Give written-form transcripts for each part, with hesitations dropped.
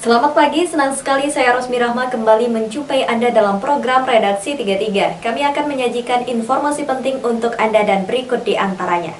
Selamat pagi, senang sekali saya Rosmi Rahma kembali menjumpai Anda dalam program Redaksi 33. Kami akan menyajikan informasi penting untuk Anda dan berikut di antaranya.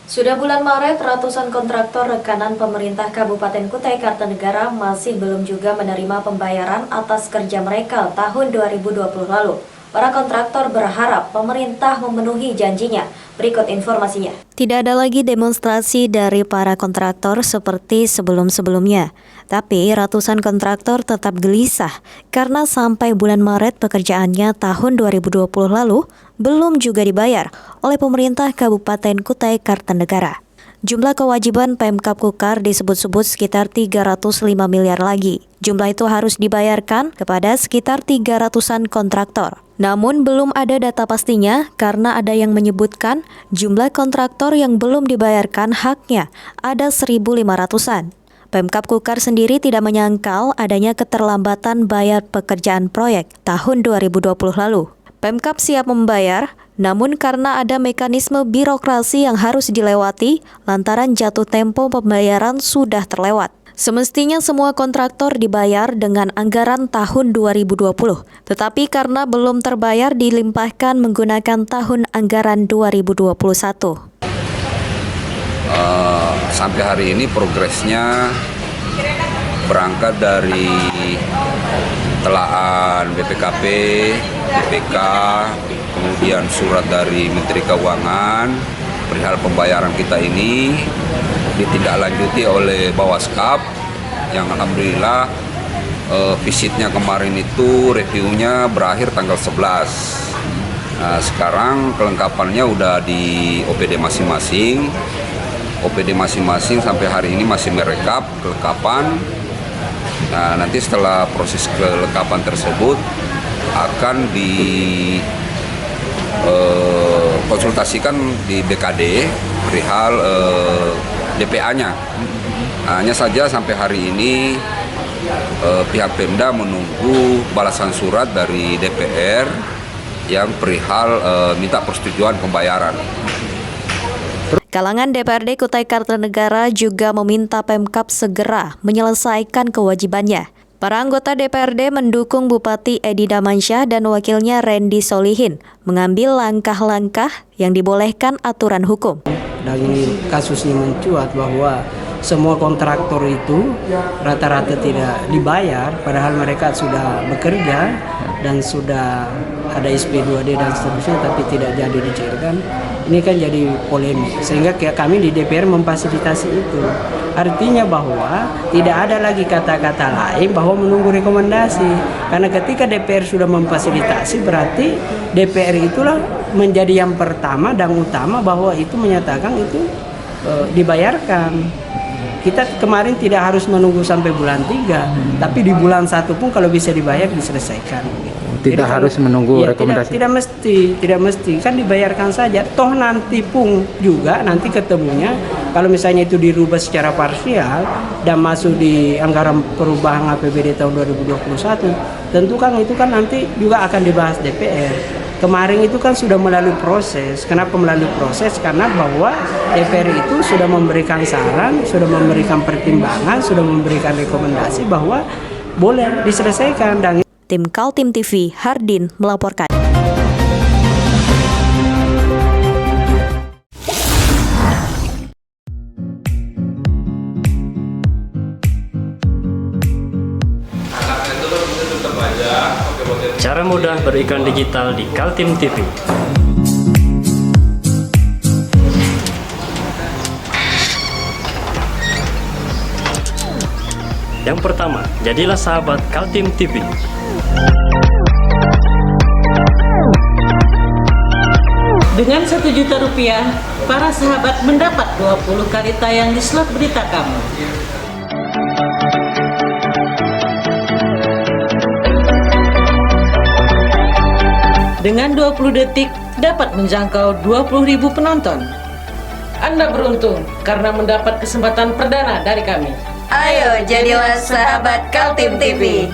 Sudah bulan Maret, ratusan kontraktor rekanan pemerintah Kabupaten Kutai Kartanegara masih belum juga menerima pembayaran atas kerja mereka tahun 2020 lalu. Para kontraktor berharap pemerintah memenuhi janjinya. Berikut informasinya. Tidak ada lagi demonstrasi dari para kontraktor seperti sebelum-sebelumnya. Tapi ratusan kontraktor tetap gelisah karena sampai bulan Maret pekerjaannya tahun 2020 lalu belum juga dibayar oleh pemerintah Kabupaten Kutai Kartanegara. Jumlah kewajiban Pemkab Kukar disebut-sebut sekitar 305 miliar lagi. Jumlah itu harus dibayarkan kepada sekitar 300-an kontraktor. Namun belum ada data pastinya karena ada yang menyebutkan jumlah kontraktor yang belum dibayarkan haknya ada 1.500-an. Pemkab Kukar sendiri tidak menyangkal adanya keterlambatan bayar pekerjaan proyek tahun 2020 lalu. Pemkab siap membayar, namun karena ada mekanisme birokrasi yang harus dilewati, lantaran jatuh tempo pembayaran sudah terlewat. Semestinya semua kontraktor dibayar dengan anggaran tahun 2020, tetapi karena belum terbayar dilimpahkan menggunakan tahun anggaran 2021. Sampai hari ini progresnya berangkat dari telaan BPKP, BPK, kemudian surat dari Menteri Keuangan perihal pembayaran kita ini ditindaklanjuti oleh Bawaskap yang alhamdulillah visitnya kemarin itu reviewnya berakhir tanggal 11. Nah, sekarang kelengkapannya udah di OPD masing-masing. OPD masing-masing sampai hari ini masih merekap kelengkapan. Nah, nanti setelah proses kelengkapan tersebut akan dikonsultasikan di BKD perihal DPA-nya. Hanya saja sampai hari ini pihak Pemda menunggu balasan surat dari DPR yang perihal minta persetujuan pembayaran. Kalangan DPRD Kutai Kartanegara juga meminta Pemkab segera menyelesaikan kewajibannya. Para anggota DPRD mendukung Bupati Edi Damansyah dan wakilnya Randy Solihin mengambil langkah-langkah yang dibolehkan aturan hukum. Dari kasusnya mencuat bahwa semua kontraktor itu rata-rata tidak dibayar, padahal mereka sudah bekerja dan sudah ada SP2D dan seterusnya, tapi tidak jadi dicairkan. Ini kan jadi polemik, sehingga kami di DPR memfasilitasi itu. Artinya bahwa tidak ada lagi kata-kata lain bahwa menunggu rekomendasi. Karena ketika DPR sudah memfasilitasi, berarti DPR itulah menjadi yang pertama dan utama bahwa itu menyatakan itu dibayarkan. Kita kemarin tidak harus menunggu sampai bulan 3, tapi di bulan 1 pun kalau bisa dibayar diselesaikan. Tidak harus menunggu rekomendasi. Tidak mesti kan dibayarkan saja. Toh nanti pun juga nanti ketemunya kalau misalnya itu dirubah secara parsial dan masuk di anggaran perubahan APBD tahun 2021, tentu kan itu kan nanti juga akan dibahas DPR. Kemarin itu kan sudah melalui proses. Kenapa melalui proses? Karena bahwa DPR itu sudah memberikan saran, sudah memberikan pertimbangan, sudah memberikan rekomendasi bahwa boleh diselesaikan. Dan Tim Kaltim TV, Hardin melaporkan. Cara mudah beriklan digital di Kaltim TV. Yang pertama, jadilah sahabat Kaltim TV. Dengan Rp1.000.000, para sahabat mendapat 20 kali tayang di slot berita kamu. Dengan 20 detik dapat menjangkau 20.000 penonton. Anda beruntung karena mendapat kesempatan perdana dari kami. Ayo jadilah sahabat Kaltim TV.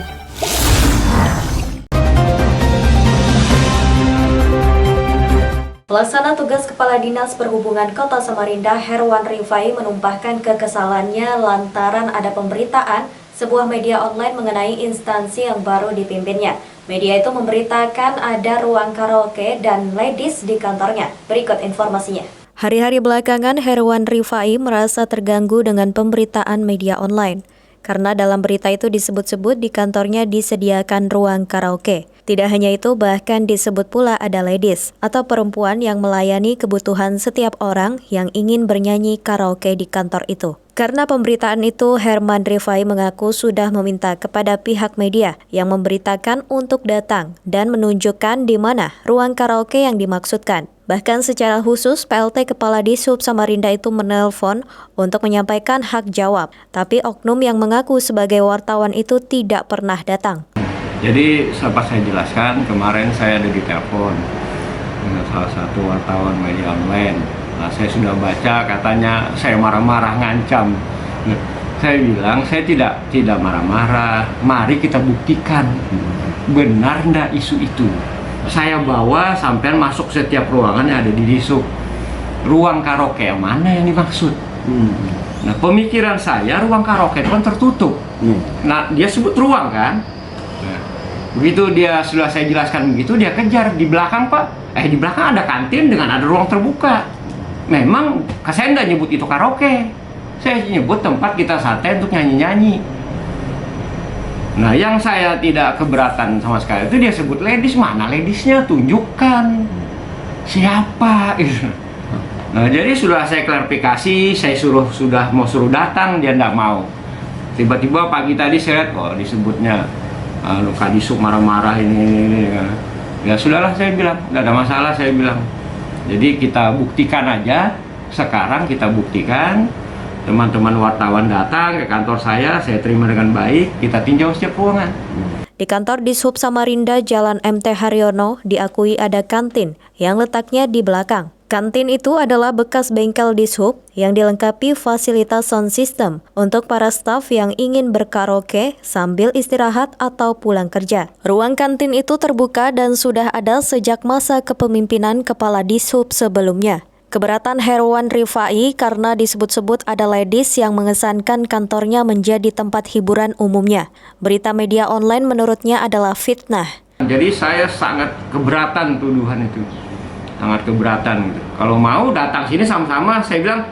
Pelaksana tugas Kepala Dinas Perhubungan Kota Samarinda Herwan Rifai menumpahkan kekesalannya lantaran ada pemberitaan sebuah media online mengenai instansi yang baru dipimpinnya. Media itu memberitakan ada ruang karaoke dan ladies di kantornya. Berikut informasinya. Hari-hari belakangan, Herwan Rifai merasa terganggu dengan pemberitaan media online. Karena dalam berita itu disebut-sebut di kantornya disediakan ruang karaoke. Tidak hanya itu, bahkan disebut pula ada ladies atau perempuan yang melayani kebutuhan setiap orang yang ingin bernyanyi karaoke di kantor itu. Karena pemberitaan itu, Herwan Rifai mengaku sudah meminta kepada pihak media yang memberitakan untuk datang dan menunjukkan di mana ruang karaoke yang dimaksudkan. Bahkan secara khusus, PLT Kepala Dishub Samarinda itu menelpon untuk menyampaikan hak jawab. Tapi oknum yang mengaku sebagai wartawan itu tidak pernah datang. Jadi sempat saya jelaskan, kemarin saya ada di telepon dengan salah satu wartawan media online. Nah, saya sudah baca katanya saya marah-marah, ngancam. Nah, saya bilang saya tidak marah-marah. Mari kita buktikan benar enggak isu itu. Saya bawa sampean masuk setiap ruangan yang ada di Dishub. Ruang karaoke yang mana yang dimaksud? Nah, pemikiran saya ruang karaoke itu kan tertutup. Nah, dia sebut ruang kan? Nah, begitu dia sudah saya jelaskan begitu, dia kejar di belakang Pak. Di belakang ada kantin dengan ada ruang terbuka. Memang saya enggak nyebut itu karaoke. Saya nyebut tempat kita santai untuk nyanyi-nyanyi. Nah, yang saya tidak keberatan sama sekali itu dia sebut ladies. Mana ladiesnya? Tunjukkan siapa. Nah, jadi sudah saya klarifikasi, saya sudah mau suruh datang, dia tidak mau. Tiba-tiba pagi tadi saya lihat, disebutnya Kak Dishub marah-marah ini. Ya sudahlah, saya bilang, tidak ada masalah, saya bilang. Jadi kita buktikan aja, sekarang kita buktikan. Teman-teman wartawan datang ke kantor saya terima dengan baik, kita tinjau setiap ruangan. Di kantor Dishub Samarinda Jalan MT Haryono diakui ada kantin yang letaknya di belakang. Kantin itu adalah bekas bengkel Dishub yang dilengkapi fasilitas sound system untuk para staf yang ingin berkaraoke sambil istirahat atau pulang kerja. Ruang kantin itu terbuka dan sudah ada sejak masa kepemimpinan Kepala Dishub sebelumnya. Keberatan Herwan Rifai karena disebut-sebut ada ladies yang mengesankan kantornya menjadi tempat hiburan umumnya. Berita media online menurutnya adalah fitnah. Jadi saya sangat keberatan tuduhan itu. Sangat keberatan gitu. Kalau mau datang sini sama-sama, saya bilang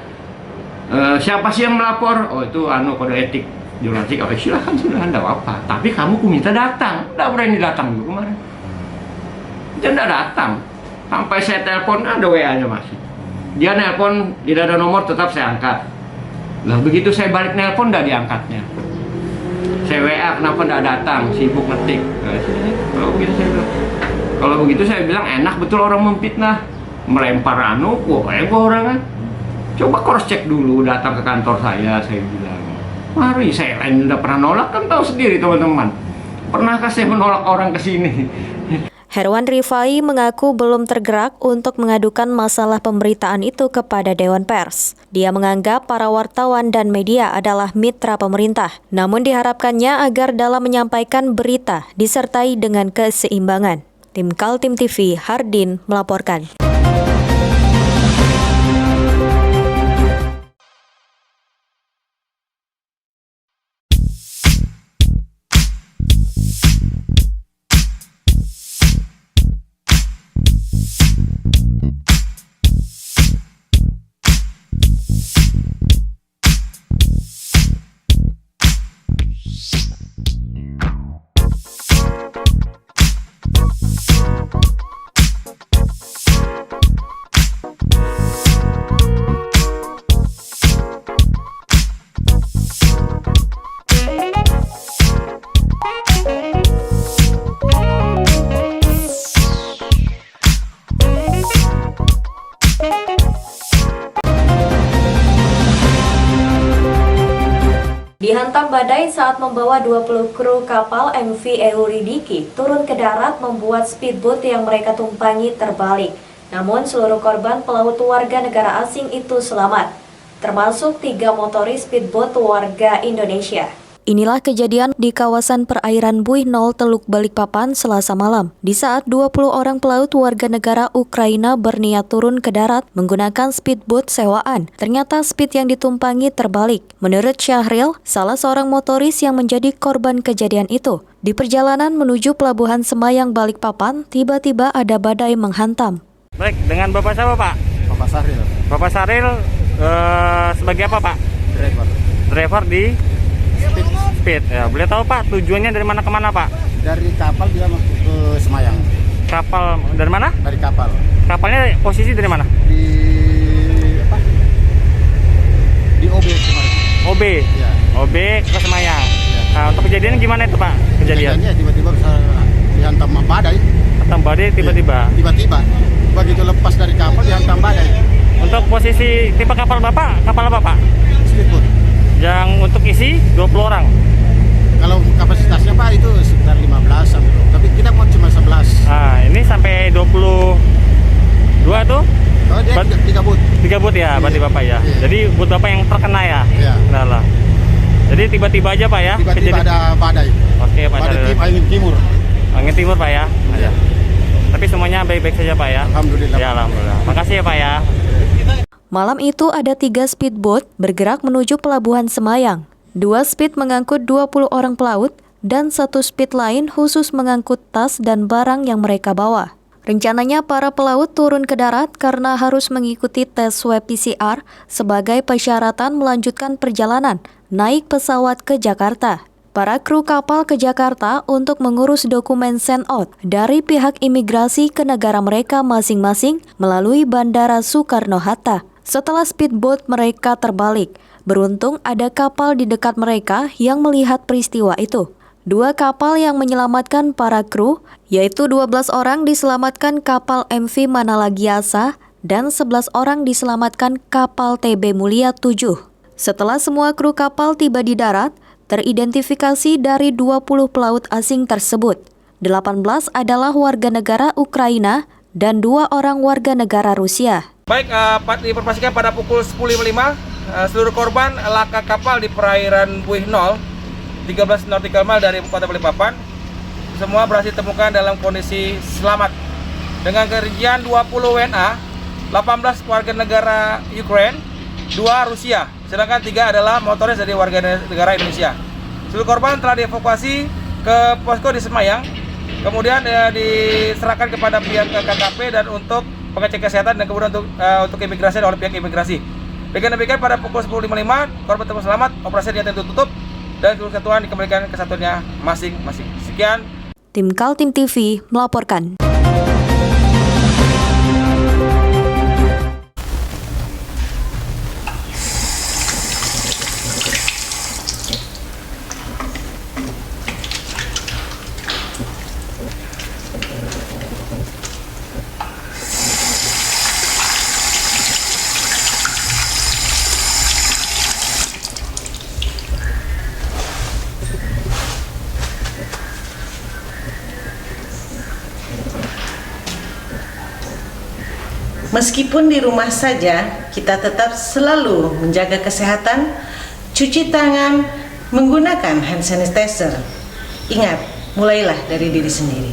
siapa sih yang melapor? Oh, itu kode etik jurnalistik. Oke, silahkan, enggak apa-apa. Tapi kamu minta datang. Enggak berani datang dulu kemarin. Dia enggak datang. Sampai saya telepon ada WA-nya masih. Dia nelpon, tidak ada nomor, tetap saya angkat. Lah begitu saya balik nelpon, tidak diangkatnya. Saya WA, kenapa tidak datang? Sibuk ngetik. Kalau begitu saya bilang enak betul orang memfitnah, melempar orang kan. Coba cross check dulu, datang ke kantor saya bilang. Mari, saya lain tidak pernah nolak, kan tahu sendiri teman-teman. Pernahkah saya menolak orang ke sini? Herwan Rifai mengaku belum tergerak untuk mengadukan masalah pemberitaan itu kepada Dewan Pers. Dia menganggap para wartawan dan media adalah mitra pemerintah. Namun diharapkannya agar dalam menyampaikan berita disertai dengan keseimbangan. Tim Kaltim TV, Hardin melaporkan. Dihantam badai saat membawa 20 kru kapal MV Euridiki turun ke darat membuat speedboat yang mereka tumpangi terbalik. Namun seluruh korban pelaut warga negara asing itu selamat, termasuk 3 motoris speedboat warga Indonesia. Inilah kejadian di kawasan perairan Buih 0 Teluk Balikpapan Selasa malam. Di saat 20 orang pelaut warga negara Ukraina berniat turun ke darat menggunakan speedboat sewaan, ternyata speed yang ditumpangi terbalik. Menurut Syahril, salah seorang motoris yang menjadi korban kejadian itu, di perjalanan menuju Pelabuhan Semayang Balikpapan, tiba-tiba ada badai menghantam. Baik, dengan Bapak siapa Pak? Bapak Sahril, Bapak Saril sebagai apa Pak? driver. Driver di Speed. Ya, boleh tahu Pak tujuannya dari mana ke mana Pak? Dari kapal dia masuk ke Semayang. Kapal dari mana? Dari kapal. Kapalnya posisi dari mana? Di apa? Di OB kemarin. OB. Ya. OB ke Semayang. Ya. Nah, untuk kejadian gimana itu Pak? Kejadiannya tiba-tiba bisa dihantam badai. Hantam badai tiba-tiba. Tiba-tiba. Begitu lepas dari kapal dihantam badai. Untuk posisi tipe kapal Bapak, kapal apa Pak? Speedboat. Yang untuk isi 20 orang. Kalau kapasitasnya Pak itu sekitar 15 sampai 20. Tapi kita mau cuma 11. Nah, ini sampai 22 tuh. Oh, dia 3 boot. 3 boot ya, berarti Bapak ya. Iya. Jadi boot Bapak yang terkena ya. Iya. Nah lah. Jadi tiba-tiba aja Pak ya. Tiba-tiba ada badai. Oke Pak. Badai angin timur. Angin timur Pak ya. Iya. Tapi semuanya baik-baik saja Pak ya. Alhamdulillah. Ya alhamdulillah. Makasih ya Pak ya. Malam itu ada 3 speedboat bergerak menuju Pelabuhan Semayang. 2 speed mengangkut 20 orang pelaut dan 1 speed lain khusus mengangkut tas dan barang yang mereka bawa. Rencananya para pelaut turun ke darat karena harus mengikuti tes swab PCR sebagai persyaratan melanjutkan perjalanan naik pesawat ke Jakarta. Para kru kapal ke Jakarta untuk mengurus dokumen send out dari pihak imigrasi ke negara mereka masing-masing melalui Bandara Soekarno-Hatta. Setelah speedboat mereka terbalik, beruntung ada kapal di dekat mereka yang melihat peristiwa itu. 2 kapal yang menyelamatkan para kru, yaitu 12 orang diselamatkan kapal MV Manalagiasa dan 11 orang diselamatkan kapal TB Mulia 7. Setelah semua kru kapal tiba di darat, teridentifikasi dari 20 pelaut asing tersebut. 18 adalah warga negara Ukraina dan 2 orang warga negara Rusia. Baik, diinformasikan pada pukul 10.55 seluruh korban laka kapal di perairan Buih 0 13 nautical mile dari Kota Balikpapan semua berhasil ditemukan dalam kondisi selamat dengan kerincian 20 WNA, 18 warga negara Ukraina, 2 Rusia, sedangkan 3 adalah motoris dari warga negara Indonesia. Seluruh korban telah dievakuasi ke posko di Semayang, kemudian diserahkan kepada pihak KKP dan untuk pengecek kesehatan dan kemudian untuk imigrasi oleh pihak imigrasi. Dengan demikian pada pukul 10.55 korban tersebut selamat, operasi dinyatakan tutup dan seluruh kesatuan dikembalikan ke kesatuannya masing-masing. Sekian. Tim Kaltim TV melaporkan. Meskipun di rumah saja, kita tetap selalu menjaga kesehatan, cuci tangan, menggunakan hand sanitizer. Ingat, mulailah dari diri sendiri.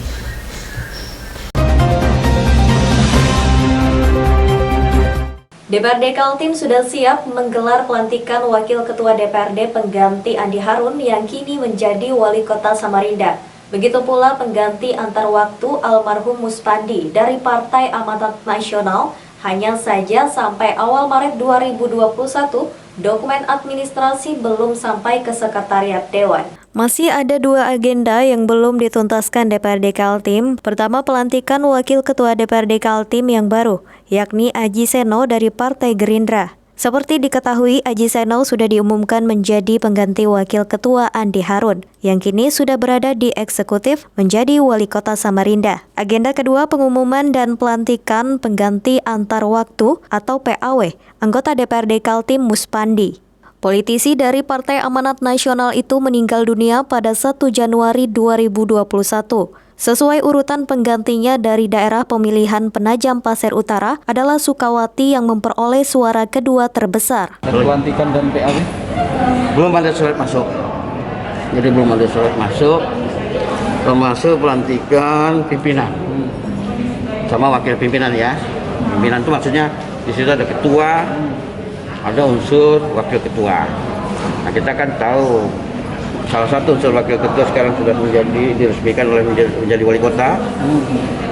DPRD Kaltim sudah siap menggelar pelantikan Wakil Ketua DPRD pengganti Andi Harun yang kini menjadi Wali Kota Samarinda. Begitu pula pengganti antar waktu almarhum Muspandi dari Partai Amanat Nasional. Hanya saja sampai awal Maret 2021, dokumen administrasi belum sampai ke Sekretariat Dewan. Masih ada 2 agenda yang belum dituntaskan DPRD Kaltim. Pertama, pelantikan Wakil Ketua DPRD Kaltim yang baru, yakni Aji Seno dari Partai Gerindra. Seperti diketahui, Aji Seno sudah diumumkan menjadi pengganti Wakil Ketua Andi Harun, yang kini sudah berada di eksekutif menjadi Wali Kota Samarinda. Agenda kedua, pengumuman dan pelantikan pengganti antar waktu atau PAW, anggota DPRD Kaltim Muspandi. Politisi dari Partai Amanat Nasional itu meninggal dunia pada 1 Januari 2021. Sesuai urutan penggantinya dari daerah pemilihan Penajam Pasir Utara adalah Sukawati yang memperoleh suara kedua terbesar. Pelantikan dan PAW? Belum ada surat masuk. Jadi belum ada surat masuk, termasuk pelantikan pimpinan sama wakil pimpinan ya. Pimpinan itu maksudnya di situ ada ketua, ada unsur wakil ketua. Nah, kita kan tahu salah satu unsur wakil ketua sekarang sudah diresmikan oleh menjadi wali kota,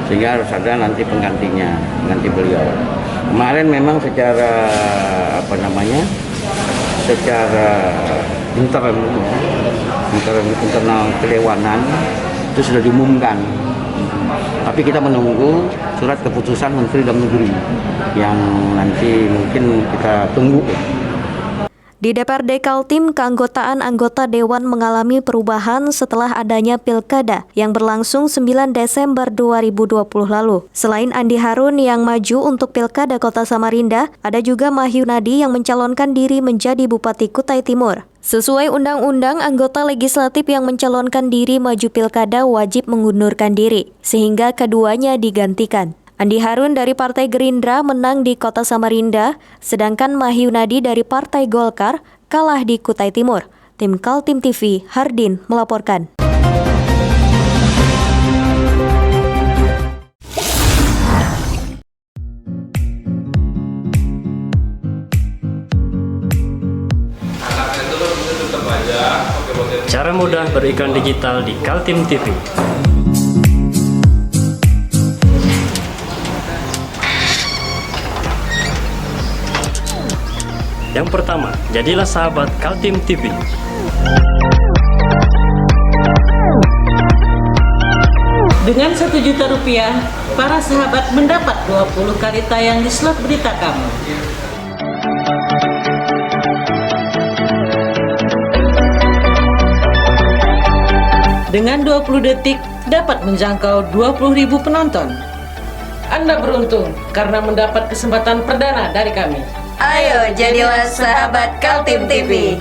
sehingga harus ada nanti penggantinya, pengganti beliau. Kemarin memang secara secara internal kedewanan itu sudah diumumkan. Tapi kita menunggu surat keputusan Menteri Dalam Negeri yang nanti mungkin kita tunggu. Di DPRD Kaltim, keanggotaan anggota Dewan mengalami perubahan setelah adanya pilkada yang berlangsung 9 Desember 2020 lalu. Selain Andi Harun yang maju untuk pilkada Kota Samarinda, ada juga Mahyunadi yang mencalonkan diri menjadi Bupati Kutai Timur. Sesuai undang-undang, anggota legislatif yang mencalonkan diri maju pilkada wajib mengundurkan diri, sehingga keduanya digantikan. Andi Harun dari Partai Gerindra menang di Kota Samarinda, sedangkan Mahyunadi dari Partai Golkar kalah di Kutai Timur. Tim Kaltim TV, Hardin melaporkan. Cara mudah beriklan digital di Kaltim TV. Yang pertama, jadilah sahabat Kaltim TV. Dengan Rp1.000.000, para sahabat mendapat 20 kali tayang di slot berita kamu. Dengan 20 detik dapat menjangkau 20.000 penonton. Anda beruntung karena mendapat kesempatan perdana dari kami. Ayo jadilah sahabat Kaltim TV.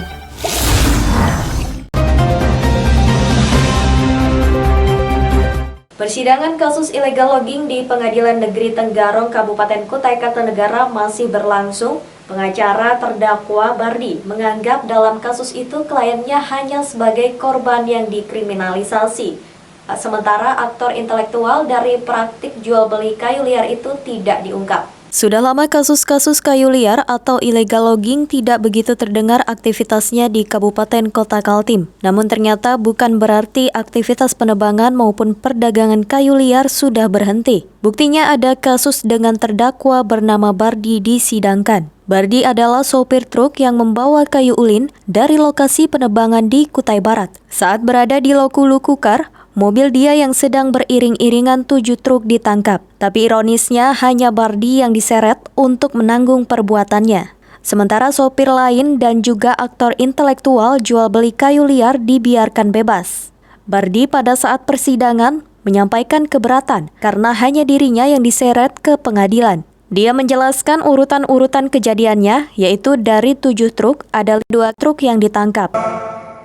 Persidangan kasus illegal logging di Pengadilan Negeri Tenggarong, Kabupaten Kutai Kartanegara masih berlangsung. Pengacara terdakwa Bardi menganggap dalam kasus itu kliennya hanya sebagai korban yang dikriminalisasi. Sementara aktor intelektual dari praktik jual beli kayu liar itu tidak diungkap. Sudah lama kasus-kasus kayu liar atau illegal logging tidak begitu terdengar aktivitasnya di Kabupaten Kota Kaltim. Namun ternyata bukan berarti aktivitas penebangan maupun perdagangan kayu liar sudah berhenti. Buktinya ada kasus dengan terdakwa bernama Bardi disidangkan. Bardi adalah sopir truk yang membawa kayu ulin dari lokasi penebangan di Kutai Barat. Saat berada di Loku Lukukar, mobil dia yang sedang beriring-iringan 7 truk ditangkap. Tapi ironisnya hanya Bardi yang diseret untuk menanggung perbuatannya. Sementara sopir lain dan juga aktor intelektual jual beli kayu liar dibiarkan bebas. Bardi pada saat persidangan menyampaikan keberatan karena hanya dirinya yang diseret ke pengadilan. Dia menjelaskan urutan-urutan kejadiannya, yaitu dari 7 truk ada 2 truk yang ditangkap.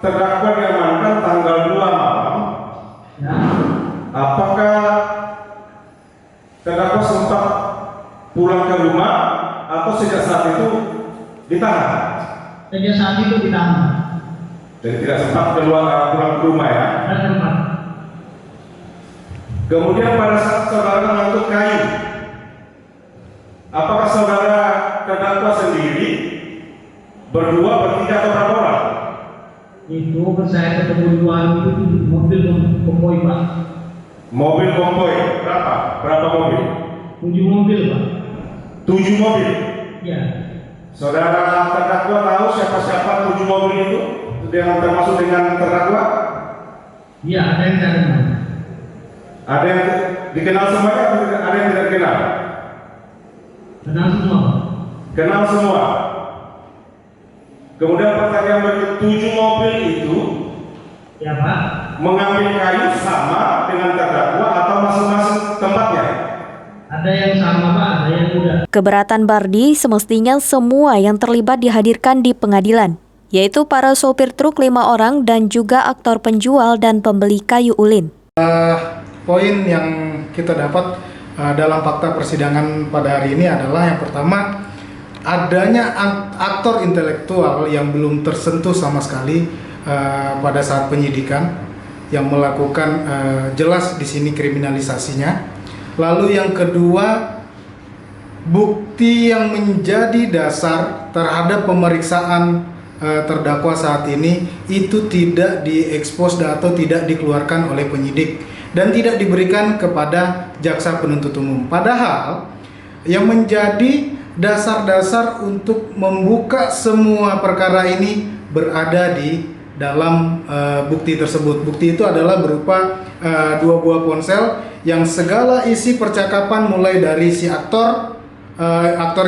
Terdakwa diamankan tanggal 2 malam. Apakah terdakwa sempat pulang ke rumah atau sejak saat itu ditahan? Sejak saat itu ditahan. Jadi tidak sempat pulang ke rumah ya? Tidak sempat. Kemudian pada saat saudara mengangkut kayu, apakah saudara terdakwa sendiri, berdua, bertiga atau berapa orang? Itu saya ketemu dua itu di mobil konvoy Pak. Mobil konvoy berapa? Berapa mobil? 7 mobil Pak. 7 mobil? Ya. Saudara terdakwa tahu siapa-siapa 7 mobil itu yang termasuk dengan terdakwa? Iya, ada yang saya kenal. Ada yang dikenal semuanya atau ada yang tidak dikenal? Kenal semua Pak. Kenal semua. Kemudian pertanyaan berikut, 7 mobil itu ya Pak, mengambil kayu sama dengan terdakwa atau masing-masing tempatnya? Ada yang sama Pak, ada yang tidak. Keberatan Bardi semestinya semua yang terlibat dihadirkan di pengadilan, yaitu para sopir truk 5 orang dan juga aktor penjual dan pembeli kayu ulin. Poin yang kita dapat dalam fakta persidangan pada hari ini adalah yang pertama, adanya aktor intelektual yang belum tersentuh sama sekali pada saat penyidikan yang melakukan jelas di sini kriminalisasinya. Lalu yang kedua, bukti yang menjadi dasar terhadap pemeriksaan terdakwa saat ini itu tidak diekspos atau tidak dikeluarkan oleh penyidik dan tidak diberikan kepada jaksa penuntut umum. Padahal yang menjadi dasar-dasar untuk membuka semua perkara ini berada di dalam bukti tersebut. Bukti itu adalah berupa 2 buah ponsel yang segala isi percakapan mulai dari si aktor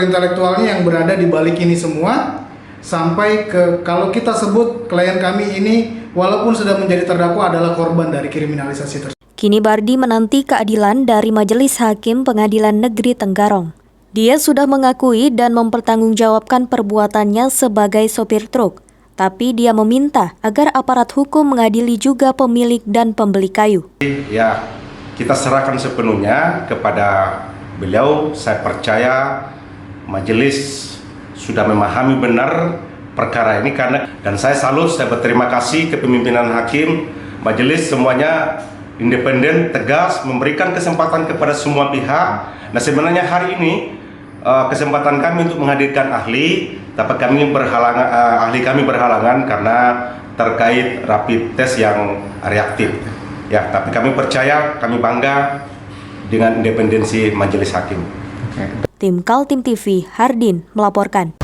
intelektualnya yang berada di balik ini semua sampai ke, kalau kita sebut klien kami ini walaupun sudah menjadi terdakwa adalah korban dari kriminalisasi tersebut. Kini Bardi menanti keadilan dari Majelis Hakim Pengadilan Negeri Tenggarong. Dia sudah mengakui dan mempertanggungjawabkan perbuatannya sebagai sopir truk. Tapi dia meminta agar aparat hukum mengadili juga pemilik dan pembeli kayu. Ya, kita serahkan sepenuhnya kepada beliau. Saya percaya majelis sudah memahami benar perkara ini dan saya salut, saya berterima kasih kepemimpinan hakim, majelis semuanya independen, tegas, memberikan kesempatan kepada semua pihak. Nah, sebenarnya hari ini kesempatan kami untuk menghadirkan ahli, tapi ahli kami berhalangan karena terkait rapid test yang reaktif. Ya, tapi kami percaya, kami bangga dengan independensi majelis hakim. Tim Kaltim TV, Hardin melaporkan.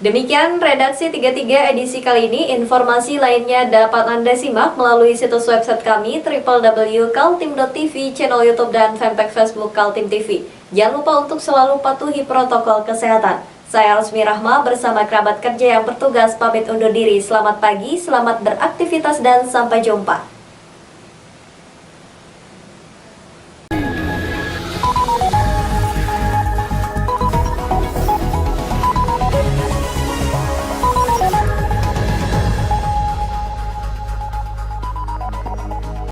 Demikian redaksi 33 edisi kali ini. Informasi lainnya dapat Anda simak melalui situs website kami www.kaltim.tv, channel YouTube dan fanpage Facebook Kaltim TV. Jangan lupa untuk selalu patuhi protokol kesehatan. Saya Rusmi Rahma bersama kerabat kerja yang bertugas pamit undur diri. Selamat pagi, selamat beraktivitas dan sampai jumpa.